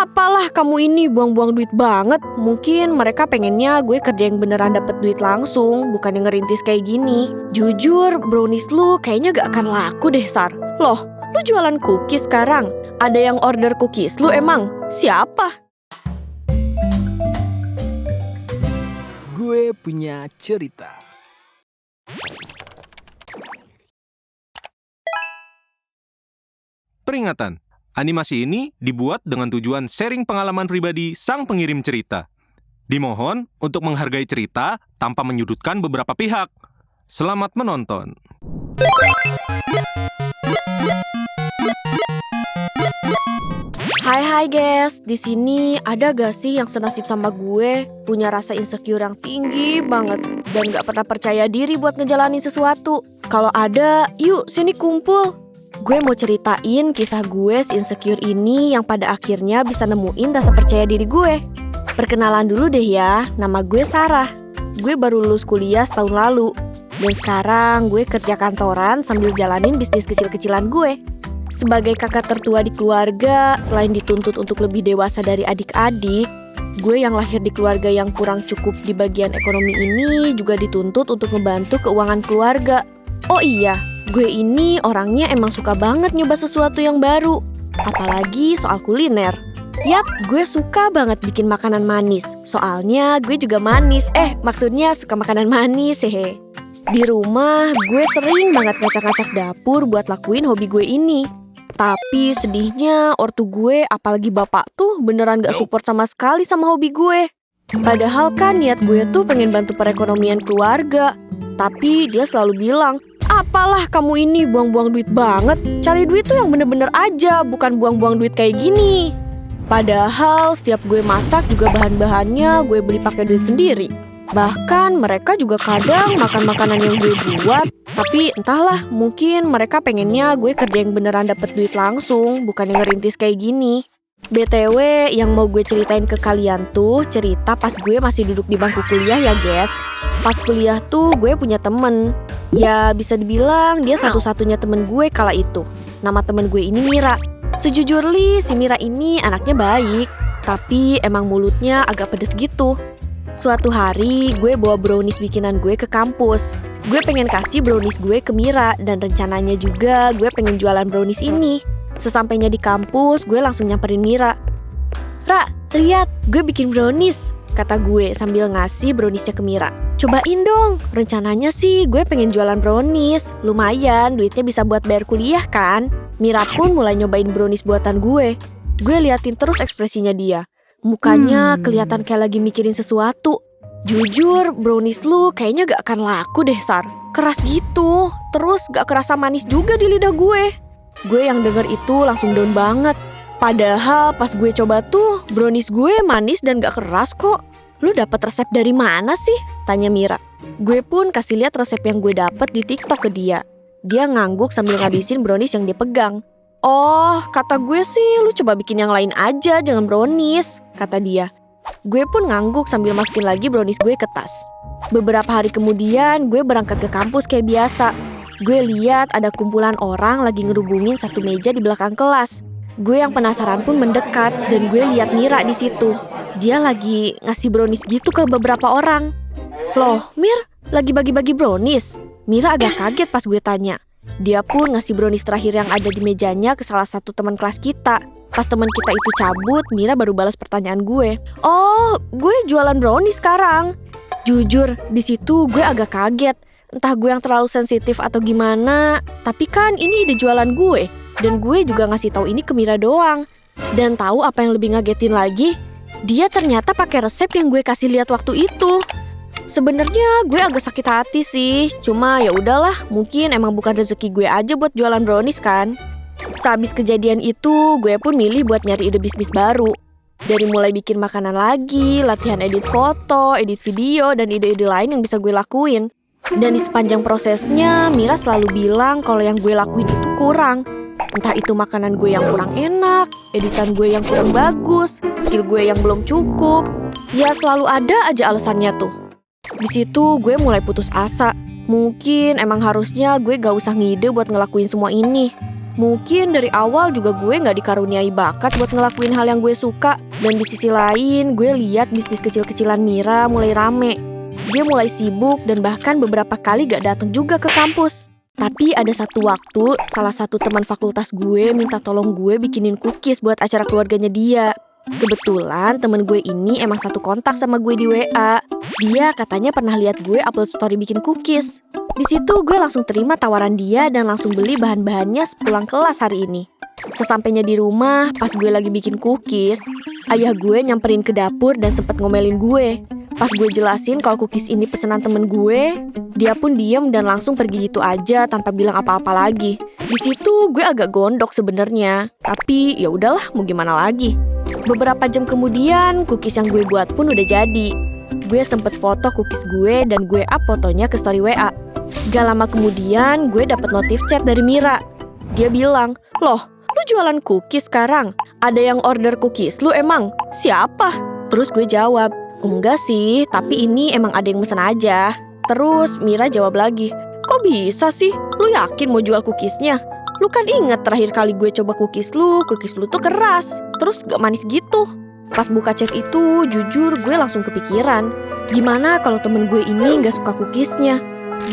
Apalah kamu ini buang-buang duit banget. Mungkin mereka pengennya gue kerja yang beneran dapet duit langsung, bukan yang ngerintis kayak gini. Jujur, brownies lu kayaknya gak akan laku deh, Sar. Loh, lu jualan cookies sekarang? Ada yang order cookies lu emang? Siapa? Gue punya cerita. Peringatan, animasi ini dibuat dengan tujuan sharing pengalaman pribadi sang pengirim cerita. Dimohon untuk menghargai cerita tanpa menyudutkan beberapa pihak. Selamat menonton. Hai guys, di sini ada gak sih yang senasib sama gue, punya rasa insecure yang tinggi banget dan gak pernah percaya diri buat ngejalanin sesuatu? Kalau ada, yuk sini kumpul. Gue mau ceritain kisah gue insecure ini yang pada akhirnya bisa nemuin rasa percaya diri gue. Perkenalan dulu deh ya, nama gue Sarah. Gue baru lulus kuliah setahun lalu. Dan sekarang gue kerja kantoran sambil jalanin bisnis kecil-kecilan gue. Sebagai kakak tertua di keluarga, selain dituntut untuk lebih dewasa dari adik-adik, gue yang lahir di keluarga yang kurang cukup di bagian ekonomi ini juga dituntut untuk ngebantu keuangan keluarga. Oh iya, gue ini orangnya emang suka banget nyoba sesuatu yang baru, apalagi soal kuliner. Yap, gue suka banget bikin makanan manis. Soalnya gue juga manis, maksudnya suka makanan manis, hehe. Di rumah, gue sering banget ngacak-ngacak dapur buat lakuin hobi gue ini. Tapi sedihnya, ortu gue, apalagi bapak tuh beneran gak support sama sekali sama hobi gue. Padahal kan niat gue tuh pengen bantu perekonomian keluarga. Tapi dia selalu bilang, apalah kamu ini buang-buang duit banget. Cari duit tuh yang bener-bener aja, bukan buang-buang duit kayak gini. Padahal setiap gue masak juga bahan-bahannya gue beli pakai duit sendiri. Bahkan mereka juga kadang makan makanan yang gue buat. Tapi entahlah, mungkin mereka pengennya gue kerja yang beneran dapet duit langsung, bukan yang ngerintis kayak gini. BTW, yang mau gue ceritain ke kalian tuh cerita pas gue masih duduk di bangku kuliah ya guys. Pas kuliah tuh gue punya temen. Ya bisa dibilang dia satu-satunya temen gue kala itu. Nama temen gue ini Mira. Sejujurnya si Mira ini anaknya baik, tapi emang mulutnya agak pedes gitu. Suatu hari gue bawa brownies bikinan gue ke kampus. Gue pengen kasih brownies gue ke Mira dan rencananya juga gue pengen jualan brownies ini. Sesampainya di kampus, gue langsung nyamperin Mira. Ra, lihat, gue bikin brownies, kata gue sambil ngasih browniesnya ke Mira. Cobain dong, rencananya sih gue pengen jualan brownies. Lumayan, duitnya bisa buat bayar kuliah kan. Mira pun mulai nyobain brownies buatan gue. Gue liatin terus ekspresinya dia. Mukanya kelihatan kayak lagi mikirin sesuatu. Jujur, brownies lu kayaknya gak akan laku deh, Sar. Keras gitu, terus gak kerasa manis juga di lidah gue. Gue yang denger itu langsung down banget. Padahal pas gue coba tuh, brownies gue manis dan gak keras kok. Lu dapet resep dari mana sih? Tanya Mira. Gue pun kasih lihat resep yang gue dapet di TikTok ke dia. Dia ngangguk sambil ngabisin brownies yang dia pegang. Oh, kata gue sih lu coba bikin yang lain aja, jangan brownies, kata dia. Gue pun ngangguk sambil masukin lagi brownies gue ke tas. Beberapa hari kemudian gue berangkat ke kampus kayak biasa. Gue lihat ada kumpulan orang lagi ngerubungin satu meja di belakang kelas. Gue yang penasaran pun mendekat dan gue lihat Mira di situ. Dia lagi ngasih brownies gitu ke beberapa orang. Loh, Mir, lagi bagi-bagi brownies? Mira agak kaget pas gue tanya. Dia pun ngasih brownies terakhir yang ada di mejanya ke salah satu teman kelas kita. Pas teman kita itu cabut, Mira baru balas pertanyaan gue. Oh, gue jualan brownies sekarang. Jujur, di situ gue agak kaget. Entah gue yang terlalu sensitif atau gimana, tapi kan ini ide jualan gue. Dan gue juga ngasih tahu ini ke Mira doang. Dan tahu apa yang lebih ngagetin lagi? Dia ternyata pakai resep yang gue kasih lihat waktu itu. Sebenarnya gue agak sakit hati sih, cuma ya udahlah, mungkin emang bukan rezeki gue aja buat jualan brownies kan. Sehabis kejadian itu, gue pun milih buat nyari ide bisnis baru. Dari mulai bikin makanan lagi, latihan edit foto, edit video, dan ide-ide lain yang bisa gue lakuin. Dan di sepanjang prosesnya, Mira selalu bilang kalau yang gue lakuin itu kurang. Entah itu makanan gue yang kurang enak, editan gue yang kurang bagus, skill gue yang belum cukup. Ya selalu ada aja alasannya tuh. Di situ gue mulai putus asa. Mungkin emang harusnya gue gak usah ngide buat ngelakuin semua ini. Mungkin dari awal juga gue nggak dikaruniai bakat buat ngelakuin hal yang gue suka. Dan di sisi lain, gue lihat bisnis kecil-kecilan Mira mulai rame. Dia mulai sibuk dan bahkan beberapa kali gak datang juga ke kampus. Tapi ada satu waktu, salah satu teman fakultas gue minta tolong gue bikinin cookies buat acara keluarganya dia. Kebetulan temen gue ini emang satu kontak sama gue di WA. Dia katanya pernah lihat gue upload story bikin cookies. Di situ gue langsung terima tawaran dia dan langsung beli bahan-bahannya sepulang kelas hari ini. Sesampainya di rumah, pas gue lagi bikin cookies, ayah gue nyamperin ke dapur dan sempet ngomelin gue. Pas gue jelasin kalau cookies ini pesanan temen gue, dia pun diem dan langsung pergi gitu aja tanpa bilang apa-apa lagi. Di situ gue agak gondok sebenarnya, tapi ya udahlah, mau gimana lagi. Beberapa jam kemudian, cookies yang gue buat pun udah jadi. Gue sempet foto cookies gue dan gue up fotonya ke story WA. Gak lama kemudian, gue dapet notif chat dari Mira. Dia bilang, "Loh, lu jualan cookies sekarang? Ada yang order cookies lu emang? Siapa?" Terus gue jawab, "Enggak sih, tapi ini emang ada yang mesen aja." Terus Mira jawab lagi, "Kok bisa sih? Lu yakin mau jual cookiesnya? Lu kan inget terakhir kali gue coba cookies lu tuh keras, terus gak manis gitu." Pas buka chat itu, jujur gue langsung kepikiran, gimana kalau temen gue ini gak suka cookiesnya?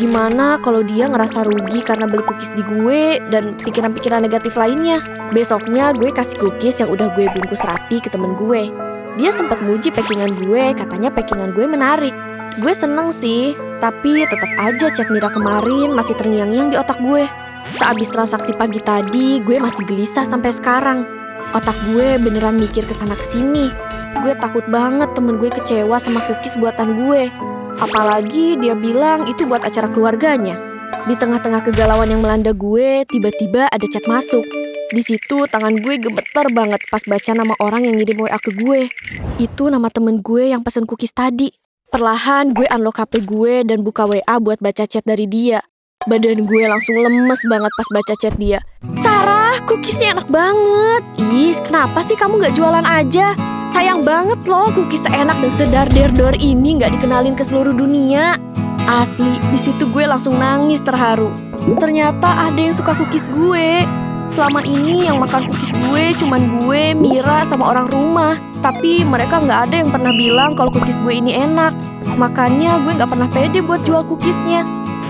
Gimana kalau dia ngerasa rugi karena beli cookies di gue dan pikiran-pikiran negatif lainnya? Besoknya gue kasih cookies yang udah gue bungkus rapi ke temen gue. Dia sempat muji packingan gue, katanya packingan gue menarik. Gue seneng sih, tapi tetap aja chat Mira kemarin masih terngiang-ngiang di otak gue. Sehabis transaksi pagi tadi, gue masih gelisah sampai sekarang. Otak gue beneran mikir kesana kesini. Gue takut banget temen gue kecewa sama cookies buatan gue. Apalagi dia bilang itu buat acara keluarganya. Di tengah-tengah kegalauan yang melanda gue, tiba-tiba ada chat masuk. Di situ tangan gue gemeter banget pas baca nama orang yang ngirim WA ke gue. Itu nama temen gue yang pesen cookies tadi. Perlahan gue unlock HP gue dan buka WA buat baca chat dari dia. Badan gue langsung lemes banget pas baca chat dia. "Sarah, cookiesnya enak banget. Ih, kenapa sih kamu gak jualan aja? Sayang banget loh cookies seenak dan sedar-derdor ini gak dikenalin ke seluruh dunia." Asli, di situ gue langsung nangis terharu. Ternyata ada yang suka cookies gue. Selama ini yang makan cookies gue cuman gue, Mira, sama orang rumah. Tapi mereka gak ada yang pernah bilang kalau cookies gue ini enak. Makanya gue gak pernah pede buat jual cookiesnya.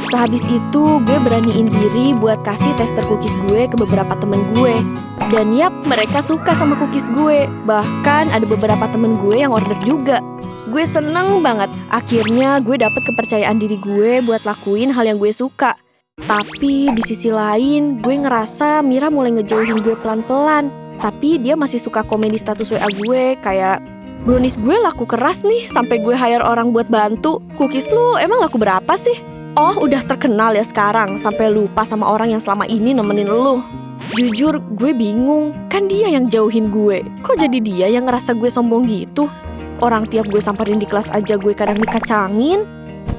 Sehabis itu gue beraniin diri buat kasih tester cookies gue ke beberapa temen gue. Dan yap, mereka suka sama cookies gue. Bahkan ada beberapa temen gue yang order juga. Gue seneng banget. Akhirnya gue dapet kepercayaan diri gue buat lakuin hal yang gue suka. Tapi di sisi lain, gue ngerasa Mira mulai ngejauhin gue pelan-pelan. Tapi dia masih suka komen di status WA gue kayak, "Brownies gue laku keras nih, sampai gue hire orang buat bantu. Cookies lu emang laku berapa sih? Oh, udah terkenal ya sekarang, sampai lupa sama orang yang selama ini nemenin lu." Jujur, gue bingung. Kan dia yang jauhin gue. Kok jadi dia yang ngerasa gue sombong gitu? Orang tiap gue samperin di kelas aja gue kadang dikacangin.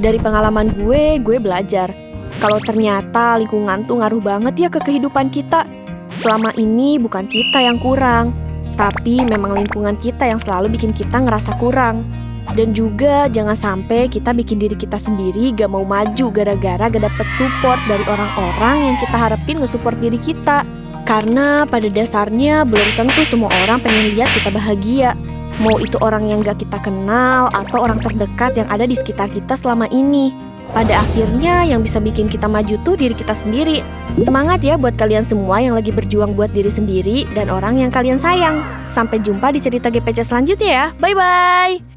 Dari pengalaman gue belajar kalau ternyata lingkungan tuh ngaruh banget ya ke kehidupan kita. Selama ini bukan kita yang kurang, tapi memang lingkungan kita yang selalu bikin kita ngerasa kurang. Dan juga jangan sampai kita bikin diri kita sendiri gak mau maju gara-gara gak dapet support dari orang-orang yang kita harapin nge-support diri kita. Karena pada dasarnya belum tentu semua orang pengen lihat kita bahagia. Mau itu orang yang gak kita kenal atau orang terdekat yang ada di sekitar kita selama ini. Pada akhirnya yang bisa bikin kita maju tuh diri kita sendiri. Semangat ya buat kalian semua yang lagi berjuang buat diri sendiri dan orang yang kalian sayang. Sampai jumpa di cerita GPC selanjutnya ya. Bye-bye.